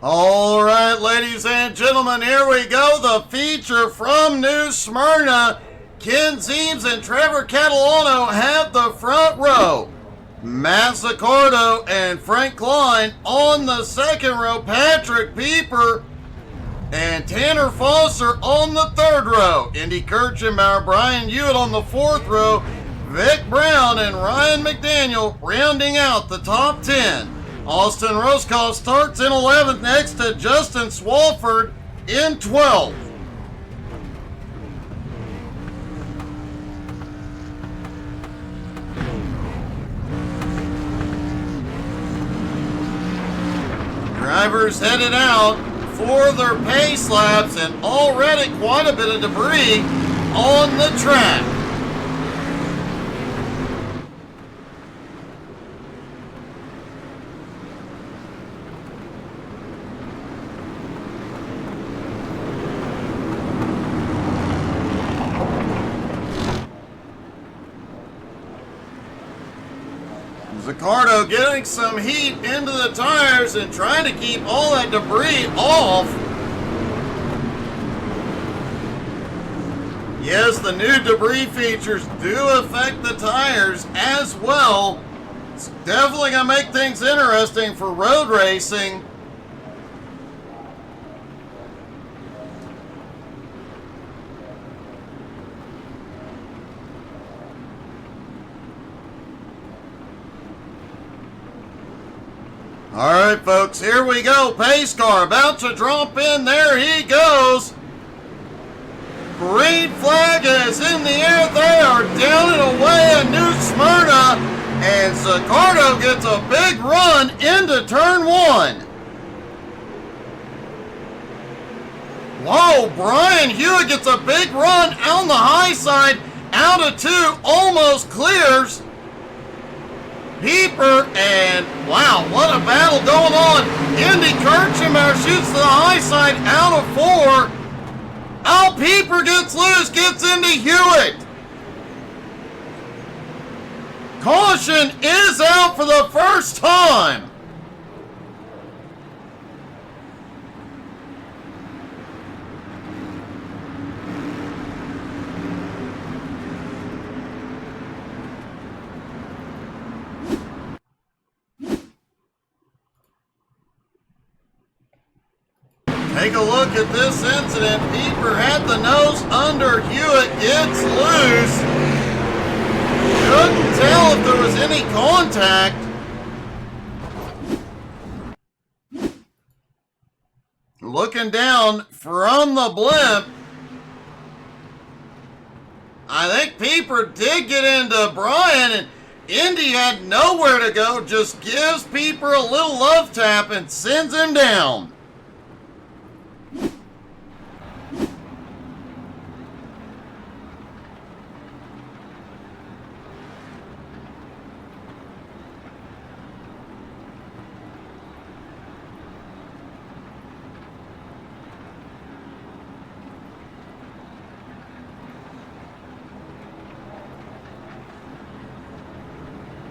All right, ladies and gentlemen, here we go. The feature from New Smyrna. Ken Zeems and Trevor Catalano have the front row. Matt Zaccardo and Frank Klein on the second row. Patrick Pieper and Tanner Foster on the third row. Indy Kirchenbauer, Brian Hewitt on the fourth row. Vic Brown and Ryan McDaniel rounding out the top 10. Austin Roscoff starts in 11th next to Justin Swalford in 12th. Drivers headed out for their pace laps and already quite a bit of debris on the track. Zaccardo getting some heat into the tires and trying to keep all that debris off. Yes, the new debris features do affect the tires as well. It's definitely going to make things interesting for road racing. All right, folks, here we go. Pace car about to drop in. There he goes. Green flag is in the air. They are down and away at New Smyrna. And Zaccardo gets a big run into turn one. Whoa, Brian Hewitt gets a big run on the high side. Out of two, almost clears. Pieper, and wow, what a battle going on. Indy Kirchenbauer shoots to the high side out of four. Al Pieper gets loose, gets into Hewitt. Caution is out for the first time. Take a look at this incident. Pieper had the nose under. Hewitt gets loose. Couldn't tell if there was any contact. Looking down from the blimp, I think Pieper did get into Brian, and Indy had nowhere to go. Just gives Pieper a little love tap and sends him down.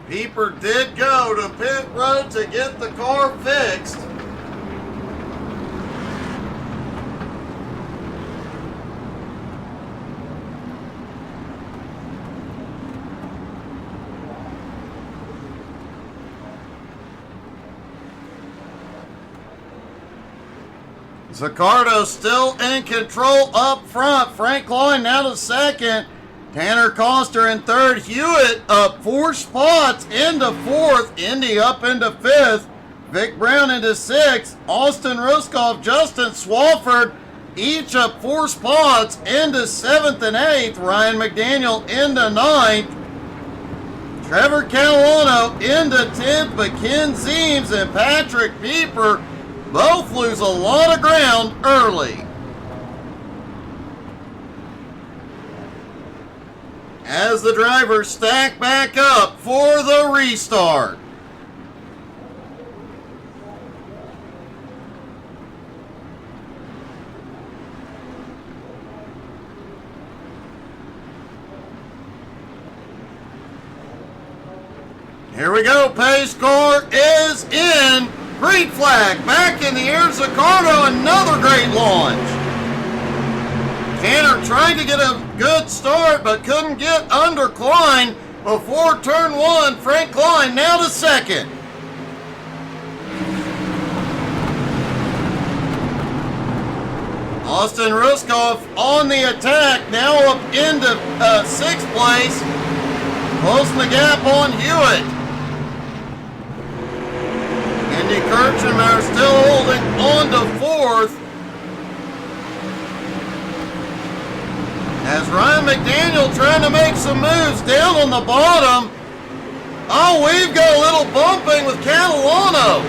Pieper did go to pit road to get the car fixed. Zaccardo still in control up front. Frank Klein now to second. Tanner Coster in third. Hewitt up 4 spots into fourth. Indy up into fifth. Vic Brown into sixth. Austin Roscoff, Justin Swalford each up 4 spots into seventh and eighth. Ryan McDaniel into ninth. Trevor Catalano into 10th, but Ken Zeems and Patrick Pieper both lose a lot of ground early. As the drivers stack back up for the restart. Here we go. Pace car is in. Green flag back in the air. Zaccardo, another great launch. Tanner tried to get a good start, but couldn't get under Klein before turn one. Frank Klein now to second. Austin Ruskoff on the attack, now up into sixth place. Closing the gap on Hewitt. Andy Kirchner still holding on to fourth. As Ryan McDaniel trying to make some moves down on the bottom. Oh, we've got a little bumping with Catalano.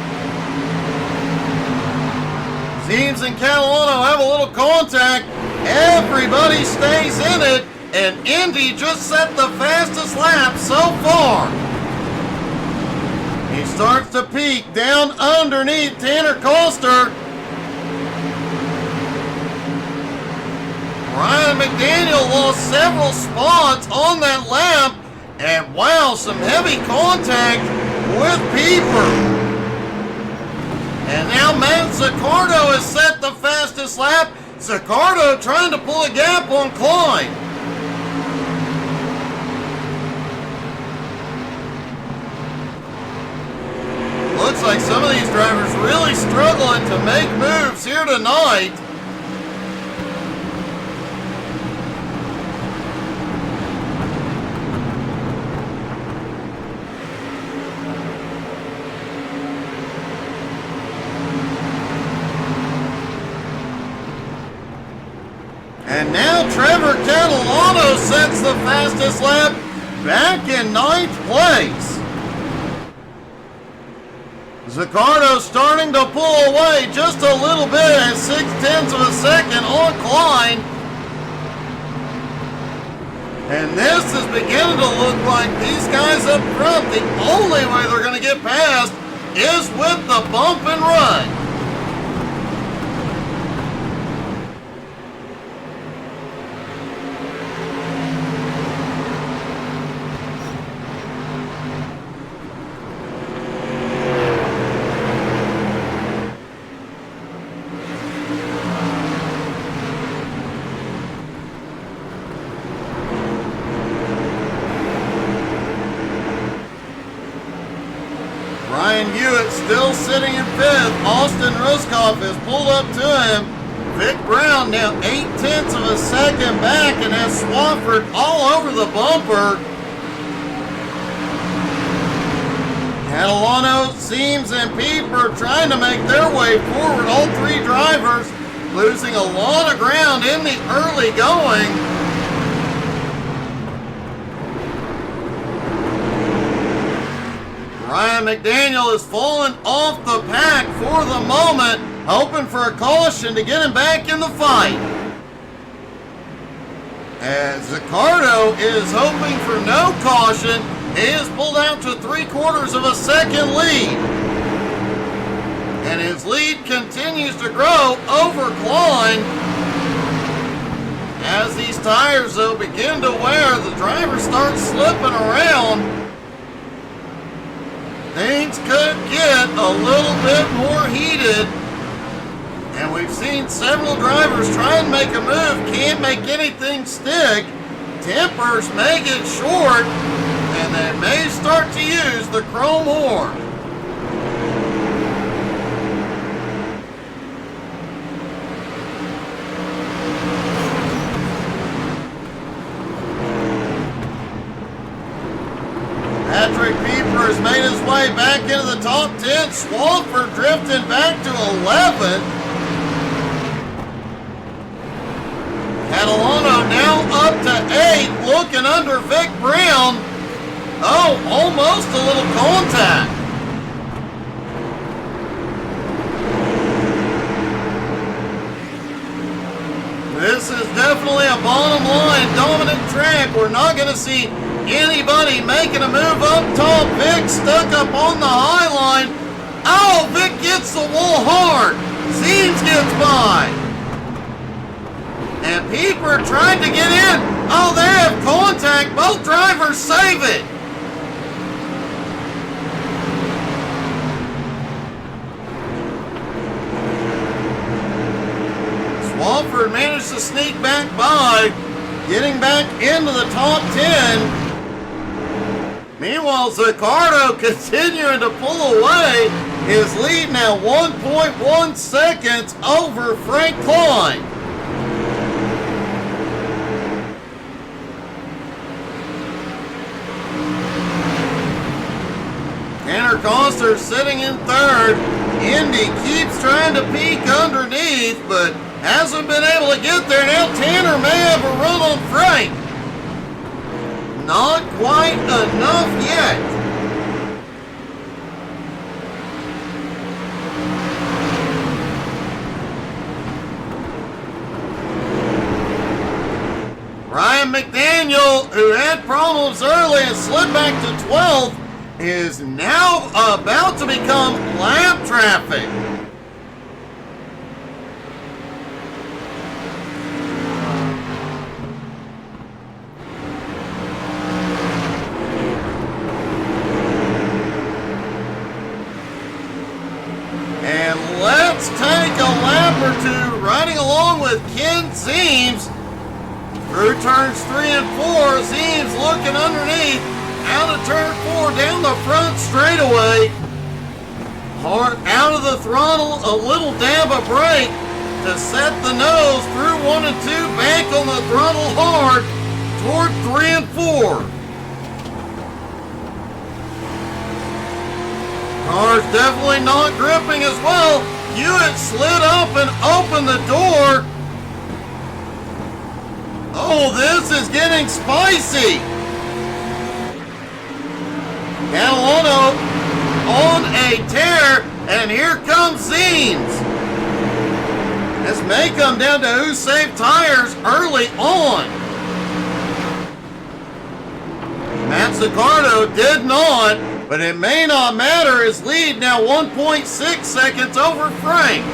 Seems and Catalano have a little contact. Everybody stays in it, and Indy just set the fastest lap so far. He starts to peak down underneath Tanner Coster. Ryan McDaniel lost several spots on that lap, and wow, some heavy contact with Pieper. And now Matt Zaccardo has set the fastest lap. Zaccardo trying to pull a gap on Klein. Looks like some of these drivers really struggling to make moves here tonight. And now Trevor Catalano sets the fastest lap, back in ninth place. Zaccardo starting to pull away just a little bit at 0.6 of a second on Klein. And this is beginning to look like these guys up front, the only way they're going to get past is with the bump and run. Ryan Hewitt still sitting in fifth. Austin Ruskoff has pulled up to him. Vic Brown now 0.8 of a second back and has Swafford all over the bumper. Catalano, Seams, and Pieper trying to make their way forward. All three drivers losing a lot of ground in the early going. Ryan McDaniel is falling off the pack for the moment, hoping for a caution to get him back in the fight. As Zaccardo is hoping for no caution, he is pulled out to 3/4 of a second lead. And his lead continues to grow over Klein. As these tires, though, begin to wear, the drivers start slipping around. Things could get a little bit more heated. And we've seen several drivers try and make a move, can't make anything stick. Tempers may get short, and they may start to use the chrome horn. Patrick Pieper has made his way back into the top 10. Swafford drifting back to 11. Catalano now up to 8, looking under Vic Brown. Oh, almost a little contact. This is definitely a bottom line dominant track. We're not going to see anybody making a move up top. Vic stuck up on the high line. Oh, Vic gets the wall hard. Seams gets by. And Pieper tried to get in. Oh, they have contact. Both drivers save it. Crawford managed to sneak back by, getting back into the top 10. Meanwhile, Zaccardo continuing to pull away, his lead now 1.1 seconds over Frank Klein. Tanner Coster sitting in third. Indy keeps trying to peek underneath, but hasn't been able to get there. Now Tanner may have a run on Frank. Not quite enough yet. Ryan McDaniel, who had problems early and slipped back to 12th, is now about to become lap traffic. And let's take a lap or two riding along with Ken Zeems through turns 3 and 4. Zeems looking underneath. Out of turn 4, down the front straightaway. Hard out of the throttle, a little dab of brake to set the nose through 1 and 2. Back on the throttle hard toward 3 and 4. Car's definitely not gripping as well. Hewitt slid up and opened the door. Oh, this is getting spicy. Catalano on a tear, and here comes Zeems. This may come down to who saved tires early on. Matt Zaccardo did not, but it may not matter. His lead now 1.6 seconds over Frank.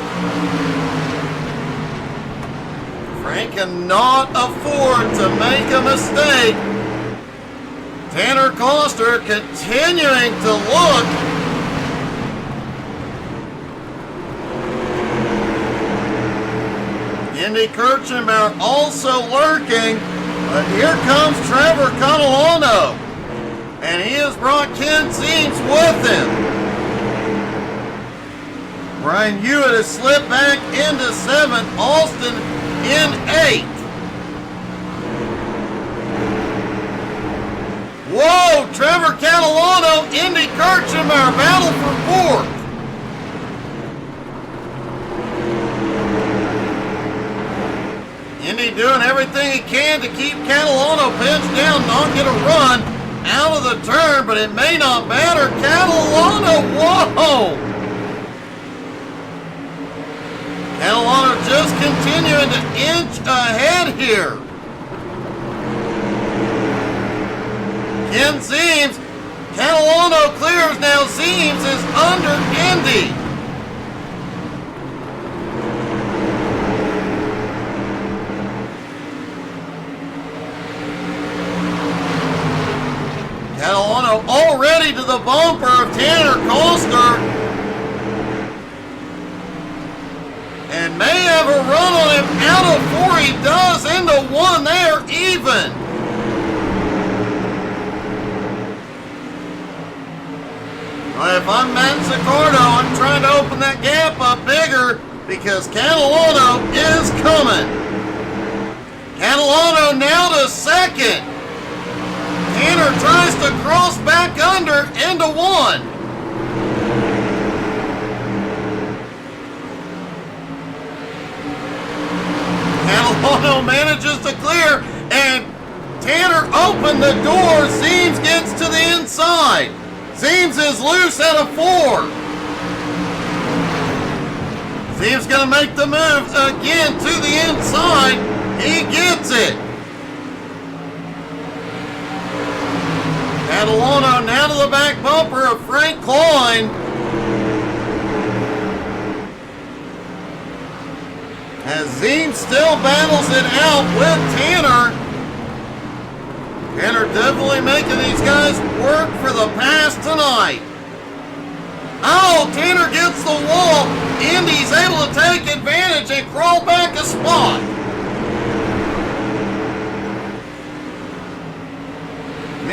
Frank cannot afford to make a mistake. Tanner Coster continuing to look. Indy Kirchenbauer also lurking, but here comes Trevor Catalano, and he has brought Ken Zeems with him. Brian Hewitt has slipped back into 7th, Austin in 8th. Whoa, Trevor Catalano, Indy Kirchenbauer, battle for 4th. Indy doing everything he can to keep Catalano pinched down, not get a run out of the turn, but it may not matter. Catalano, whoa! Catalano just continuing to inch ahead here. Ken Zeems, Catalano clears now. Zeems is under Indy. Catalano already to the bumper of Tanner Coster. And may have a run on him out of 4. He does into 1 there, even. If I'm Matt Zaccardo, I'm trying to open that gap up bigger because Catalano is coming. Catalano now to 2nd. Tanner tries to cross back under into 1. Catalano manages to clear, and Tanner opened the door. Zeems gets to the inside. Zeems is loose at a 4. Zeems going to make the move again to the inside. He gets it. Catalano now to the back bumper of Frank Klein. As Zeems still battles it out with Tanner. Tanner definitely making these guys work for the pass tonight. Oh, Tanner gets the wall. Indy's able to take advantage and crawl back a spot.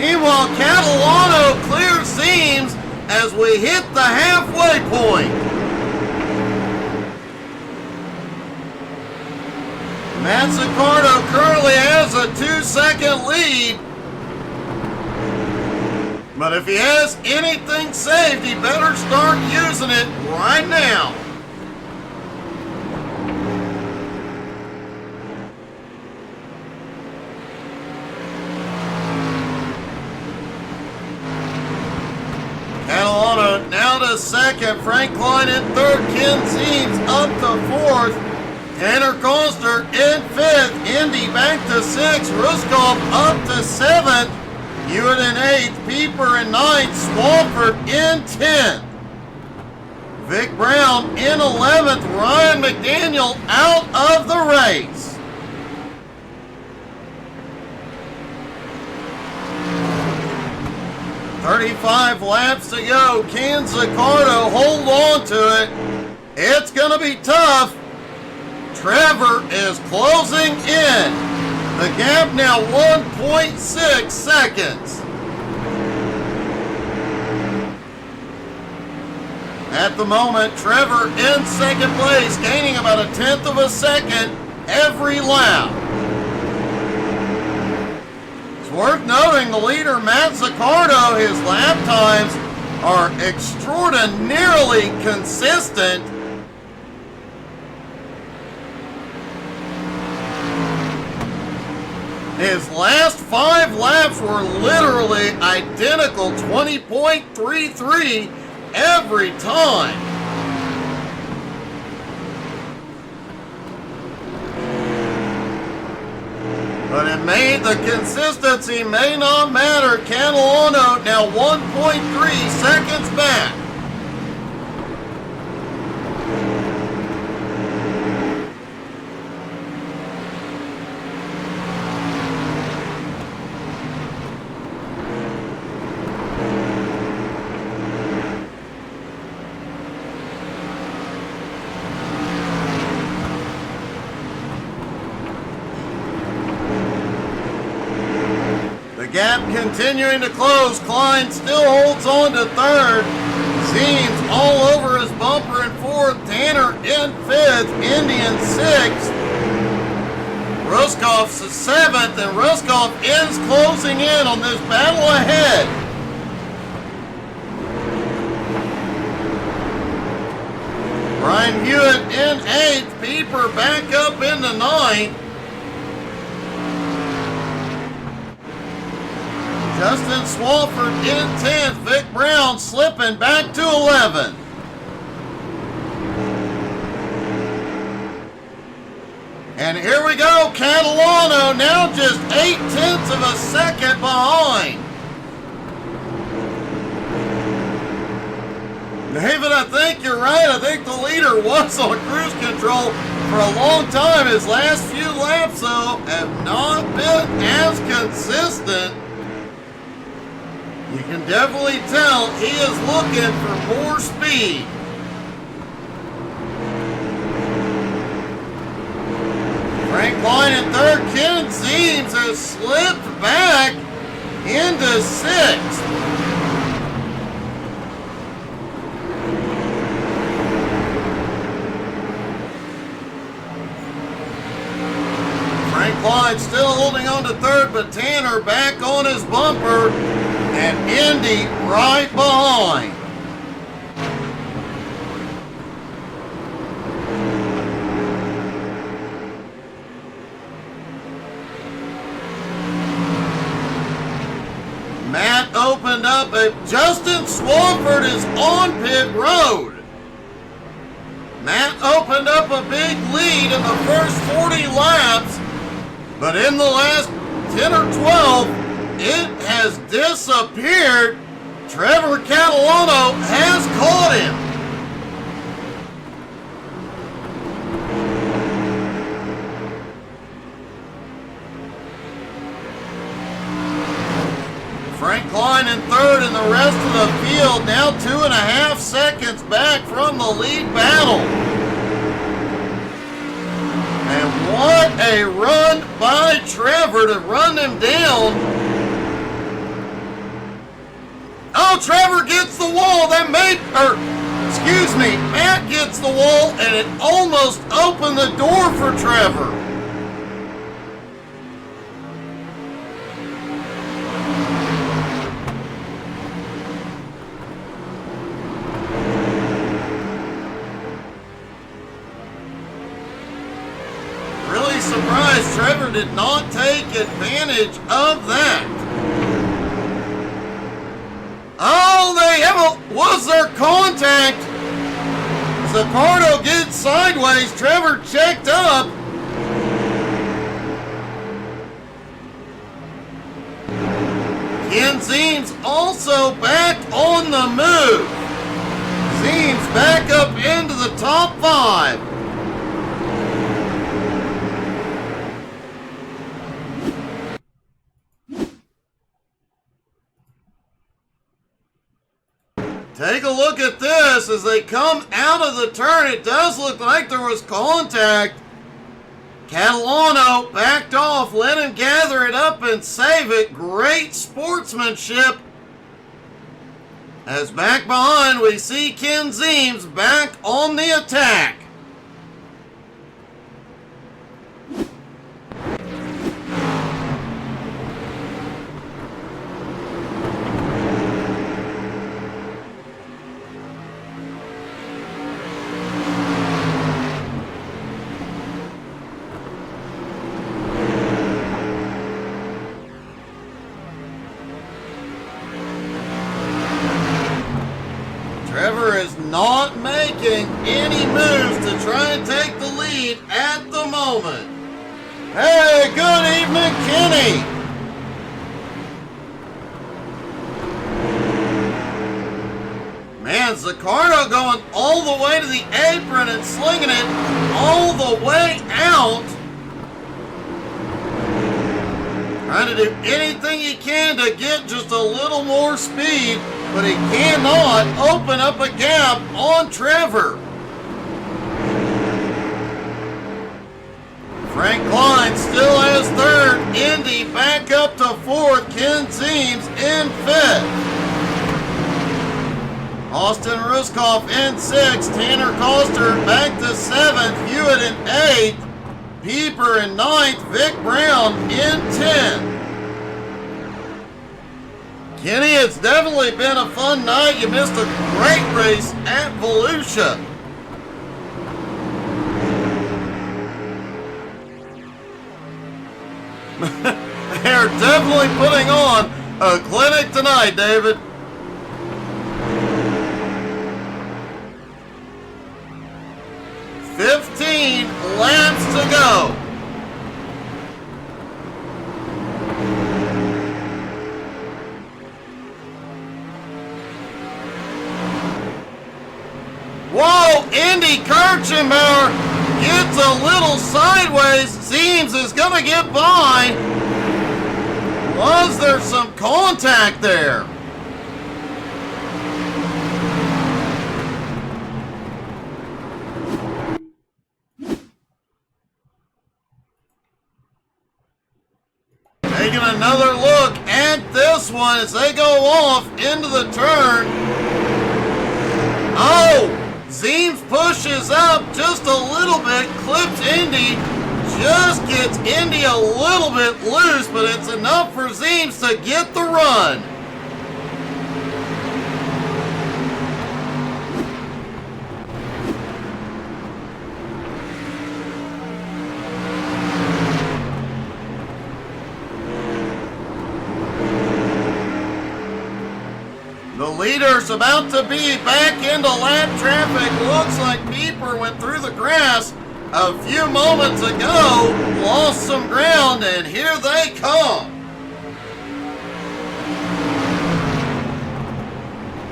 Meanwhile, Catalano clears seams as we hit the halfway point. Mazzucato currently has a 2-second lead. But if he has anything saved, he better start using it right now. Catalano now to second. Frank Klein in third. Ken Seams up to fourth. Tanner Koster in fifth. Indy back to sixth. Ruskov up to seventh. Hewitt in eighth. Pieper in ninth. Swafford in 10th. Vic Brown in 11th. Ryan McDaniel out of the race. "35 laps to go. Can Zaccardo hold on to it? It's going to be tough. Trevor is closing in. The gap now 1.6 seconds. At the moment, Trevor in second place, gaining about 1/10 of a second every lap. It's worth noting the leader, Matt Zaccardo, his lap times are extraordinarily consistent. His last 5 laps were literally identical, 20.33 every time. But the consistency may not matter. Catalano now 1.3 seconds back. Gap continuing to close. Klein still holds on to third. Seams all over his bumper in fourth. Tanner in fifth. Indian sixth. Ruskov's seventh, and Ruskov is closing in on this battle ahead. Brian Hewitt in eighth. Pieper back up into ninth. Justin Swafford in 10th. Vic Brown slipping back to 11th. And here we go. Catalano now just 0.8 of a second behind. David, I think you're right. I think the leader was on cruise control for a long time. His last few laps, though, have not been as consistent. You can definitely tell he is looking for more speed. Frank Klein in third. Ken Seams has slipped back into sixth. Frank Klein still holding on to third, but Tanner back on his bumper. And Indy right behind. Matt opened up. Justin Swafford is on pit road. Matt opened up a big lead in the first 40 laps, but in the last 10 or 12, it has disappeared. Trevor Catalano has caught him. Frank Klein in third, and the rest of the field now 2.5 seconds back from the lead battle. And what a run by Trevor to run him down. Oh, Trevor gets the wall. Matt gets the wall, and it almost opened the door for Trevor. Really surprised Trevor did not take advantage of that. Oh, was there contact? Zaccardo gets sideways. Trevor checked up. Ken Zeems also back on the move. Zeems back up into the top 5. Take a look at this as they come out of the turn. It does look like there was contact. Catalano backed off, let him gather it up and save it. Great sportsmanship. As back behind, we see Ken Zeems back on the attack. Trevor is not making any moves to try and take the lead at the moment. Hey, good evening, Kenny. Man, Zaccardo going all the way to the apron and slinging it all the way out. Trying to do anything he can to get just a little more speed, but he cannot open up a gap on Trevor. Frank Klein still has third. Indy back up to fourth. Ken Zeems in fifth. Austin Ruskoff in sixth. Tanner Koster back to seventh. Hewitt in eighth. Pieper in ninth. Vic Brown in 10th. Kenny, it's definitely been a fun night. You missed a great race at Volusia. They're definitely putting on a clinic tonight, David. "15 laps to go." Whoa, Indy Kirchenbauer gets a little sideways. Zeems is going to get by. Was there some contact there? Taking another look at this one as they go off into the turn. Oh! Zeems pushes up just a little bit, clips Indy, just gets Indy a little bit loose, but it's enough for Zeems to get the run. The leader's about to be back into lap traffic. Looks like Pieper went through the grass a few moments ago, lost some ground, and here they come.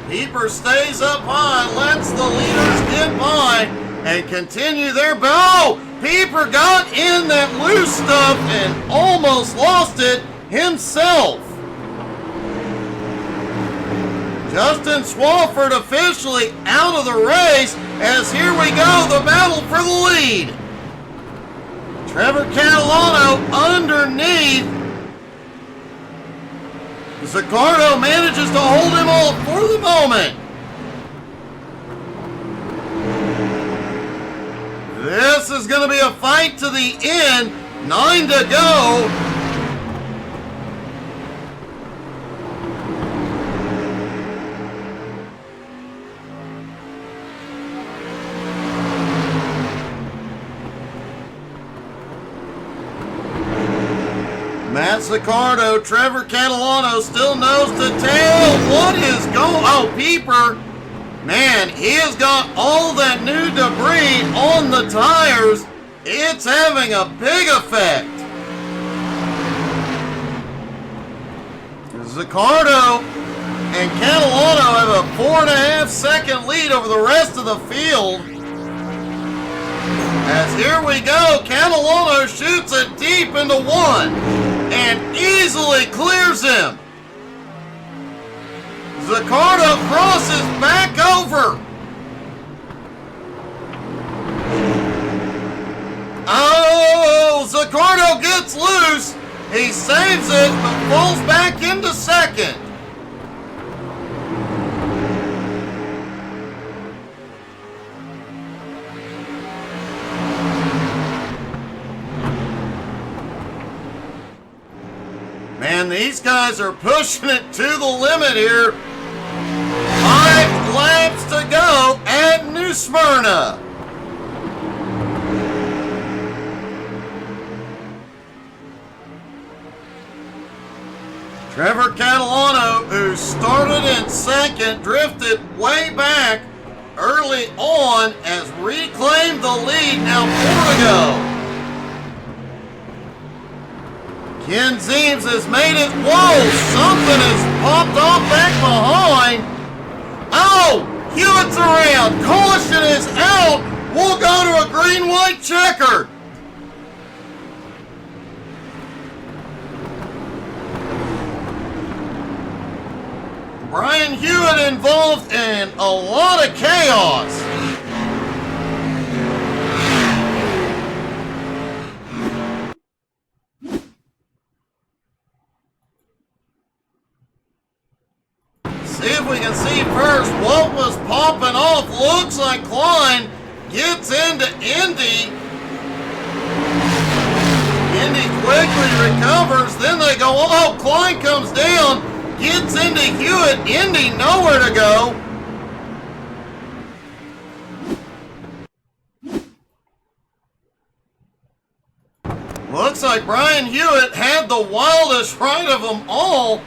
Pieper stays up high, lets the leaders get by, and continue their bow. Pieper got in that loose stuff and almost lost it himself. Justin Swafford officially out of the race as here we go, the battle for the lead. Trevor Catalano underneath Zaccardo manages to hold him off for the moment. This is going to be a fight to the end. 9 to go. Matt Zaccardo, Trevor Catalano still nose to tail. What is going on? Oh, Peeper. Man, he has got all that new debris on the tires. It's having a big effect. Zaccardo and Catalano have a 4.5 second lead over the rest of the field. As here we go, Catalano shoots it deep into one and easily clears him. Zaccardo crosses back over. Oh, Zaccardo gets loose. He saves it, but falls back into second. Man, these guys are pushing it to the limit here. 5 laps to go at New Smyrna. Trevor Catalano, who started in second, drifted way back early on, has reclaimed the lead. Now 4 to go. Ken Zeems has made it. Whoa, something has popped off back behind. Oh, Hewitt's around. Caution is out. We'll go to a green-white checker. Brian Hewitt involved in a lot of chaos. See if we can see first what was popping off. Looks like Klein gets into Indy. Indy quickly recovers. Then they go, oh, Klein comes down, gets into Hewitt. Indy nowhere to go. Looks like Brian Hewitt had the wildest ride of them all.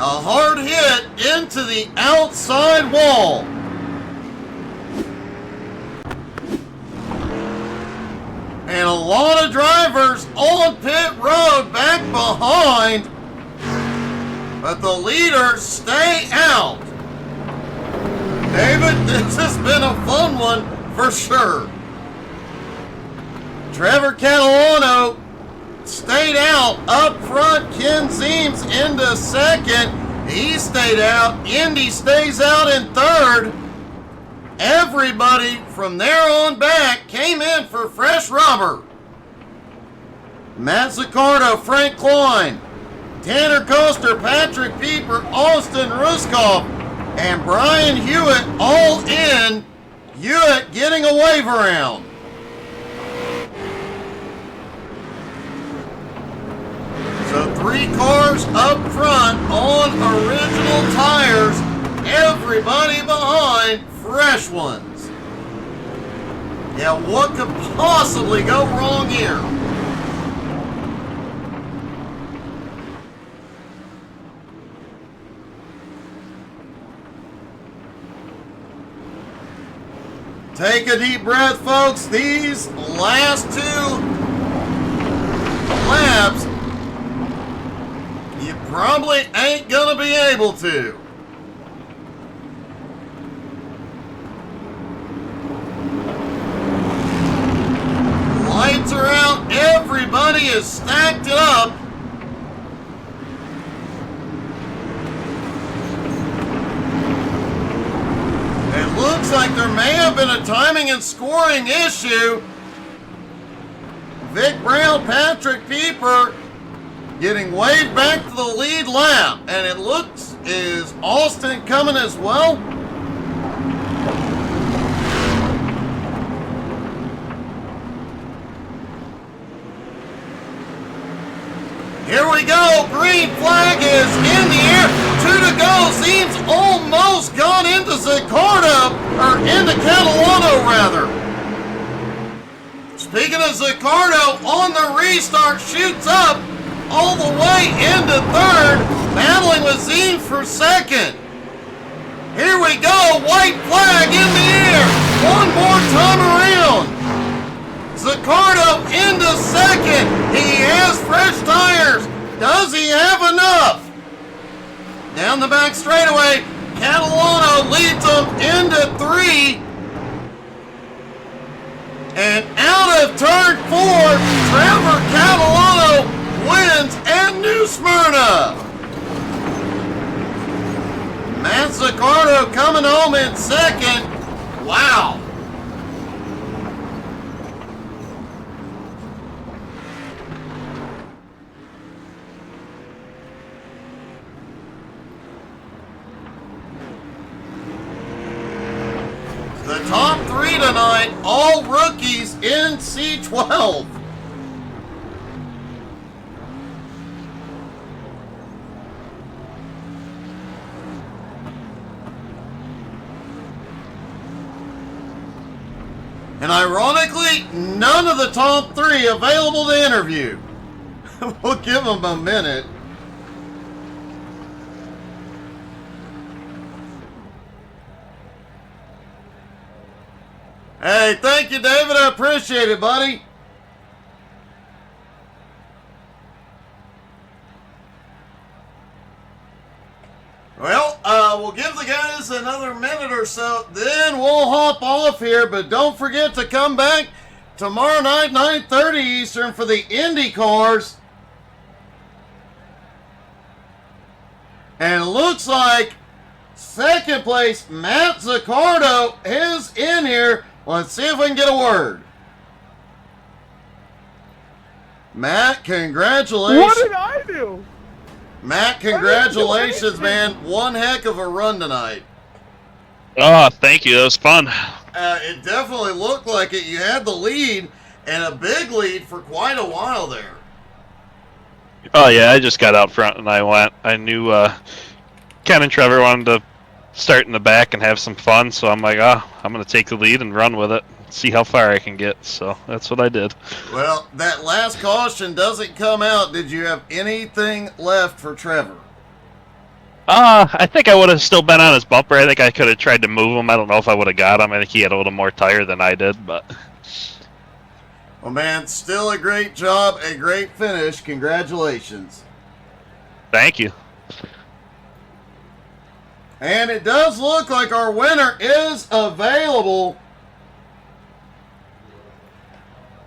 A hard hit into the outside wall. And a lot of drivers on pit road back behind. But the leaders stay out. David, this has been a fun one for sure. Trevor Catalano stayed out up front. Ken Zeems into second. He stayed out. Indy stays out in third. Everybody from there on back came in for fresh rubber. Matt Zaccardo, Frank Klein, Tanner Coaster, Patrick Pieper, Austin Ruskoff, and Brian Hewitt all in. Hewitt getting a wave around. So 3 cars up front on original tires. Everybody behind fresh ones. Yeah, what could possibly go wrong here? Take a deep breath, folks. These last 2 laps, you probably ain't gonna be able to. Lights are out. Everybody is stacked up. It looks like there may have been a timing and scoring issue. Vic Brown, Patrick Pieper getting waved back to the lead lap. And it looks, is Austin coming as well? Here we go. Green flag is in the air. 2 to go. Seems almost gone into Zaccardo, or into Catalano rather. Speaking of Zaccardo, on the restart, shoots up all the way into third, battling with Zine for second. Here we go. White flag in the air. One more time around. Zaccardo into second. He has fresh tires. Does he have enough? Down the back straightaway, Catalano leads them into 3. And out of turn 4, Trevor Catalano wins at New Smyrna. Matt Zaccardo coming home in second. Wow. The top 3 tonight, all rookies in C12. And ironically, none of the top 3 available to interview. We'll give them a minute. Hey, thank you, David. I appreciate it, buddy. Well, we'll give the guys another minute or so, then we'll hop off here. But don't forget to come back tomorrow night, 9:30 Eastern, for the Indy cars. And it looks like second place, Matt Zaccardo, is in here. Let's see if we can get a word. Matt, congratulations. What did I do? Matt, congratulations, man. One heck of a run tonight. Oh, thank you. That was fun. It definitely looked like it. You had the lead, and a big lead for quite a while there. Oh, yeah, I just got out front and I went. I knew Ken and Trevor wanted to start in the back and have some fun, so I'm like, I'm going to take the lead and run with it, see how far I can get. So that's what I did. Well, that last caution doesn't come out. Did you have anything left for Trevor? I think I would have still been on his bumper. I think I could have tried to move him. I don't know if I would have got him. I think he had a little more tire than I did, but... Well, man, still a great job, a great finish. Congratulations. Thank you. And it does look like our winner is available.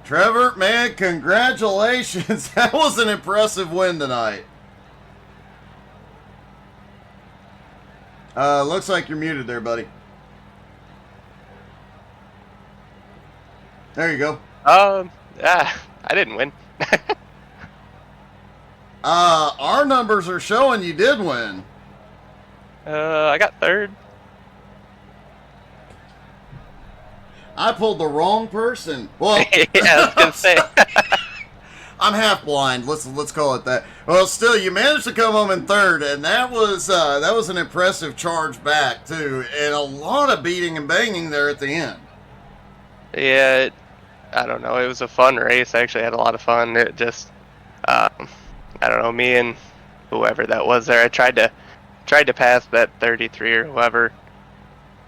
Trevor, man, congratulations. That was an impressive win tonight. Looks like you're muted there, buddy. There you go. I didn't win. Our numbers are showing you did win. I got third. I pulled the wrong person. Well, Yeah, I was gonna say. I'm half blind. Let's call it that. Well, still, you managed to come home in third, and that was an impressive charge back too, and a lot of beating and banging there at the end. Yeah, I don't know. It was a fun race. I actually had a lot of fun. It just, I don't know. Me and whoever that was there, I tried to pass that 33 or whoever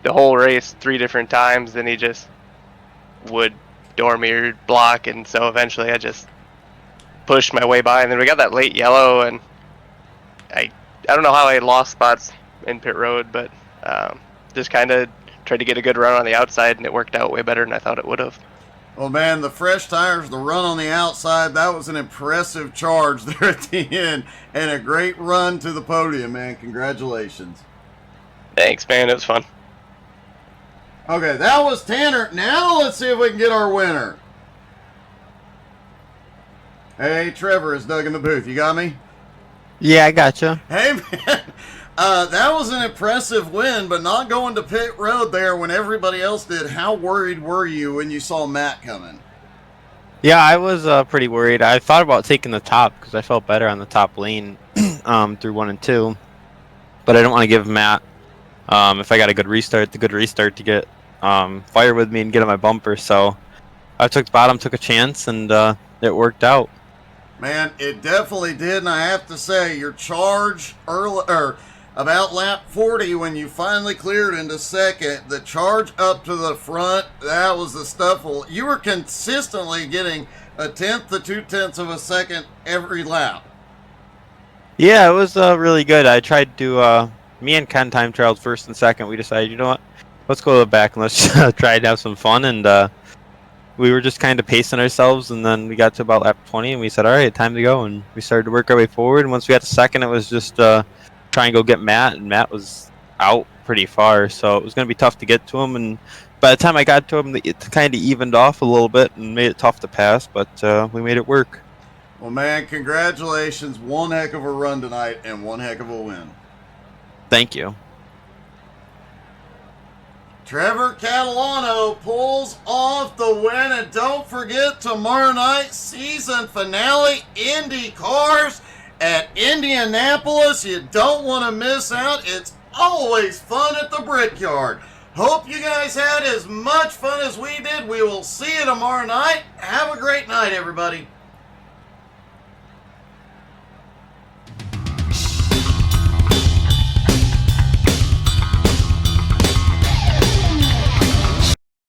the whole race 3 different times, and he just would door me or block, and so eventually I just pushed my way by, and then we got that late yellow, and I don't know how I lost spots in pit road, but just kind of tried to get a good run on the outside, and it worked out way better than I thought it would have. Well, man, the fresh tires, the run on the outside, that was an impressive charge there at the end, and a great run to the podium, man. Congratulations. Thanks, man. It was fun. Okay, that was Tanner. Now let's see if we can get our winner. Hey, Trevor, it's Doug in the booth. You got me? Yeah, I gotcha. Hey, man. That was an impressive win, but not going to pit road there when everybody else did. How worried were you when you saw Matt coming? Yeah, I was pretty worried. I thought about taking the top because I felt better on the top lane through 1 and 2. But I don't want to give Matt, if I got a good restart, to get fire with me and get on my bumper. So I took the bottom, took a chance, and it worked out. Man, it definitely did, and I have to say, your charge early, or about lap 40 when you finally cleared into second, the charge up to the front, that was the stuff. You were consistently getting 1/10 to 2/10 of a second every lap. Yeah, it was really good. I tried to, me and Ken time trialed first and second. We decided, you know what, let's go to the back and let's try to have some fun. And we were just kind of pacing ourselves, and then we got to about lap 20, and we said, all right, time to go. And we started to work our way forward. And once we got to second, it was just try and go get Matt, and Matt was out pretty far, so it was going to be tough to get to him. And by the time I got to him, it kind of evened off a little bit and made it tough to pass, but we made it work. Well, man, congratulations. One heck of a run tonight and one heck of a win. Thank you. Trevor Catalano pulls off the win, and don't forget tomorrow night, season finale, Indy Cars at Indianapolis. You don't want to miss out. It's always fun at the Brickyard. Hope you guys had as much fun as we did. We will see you tomorrow night. Have a great night, everybody.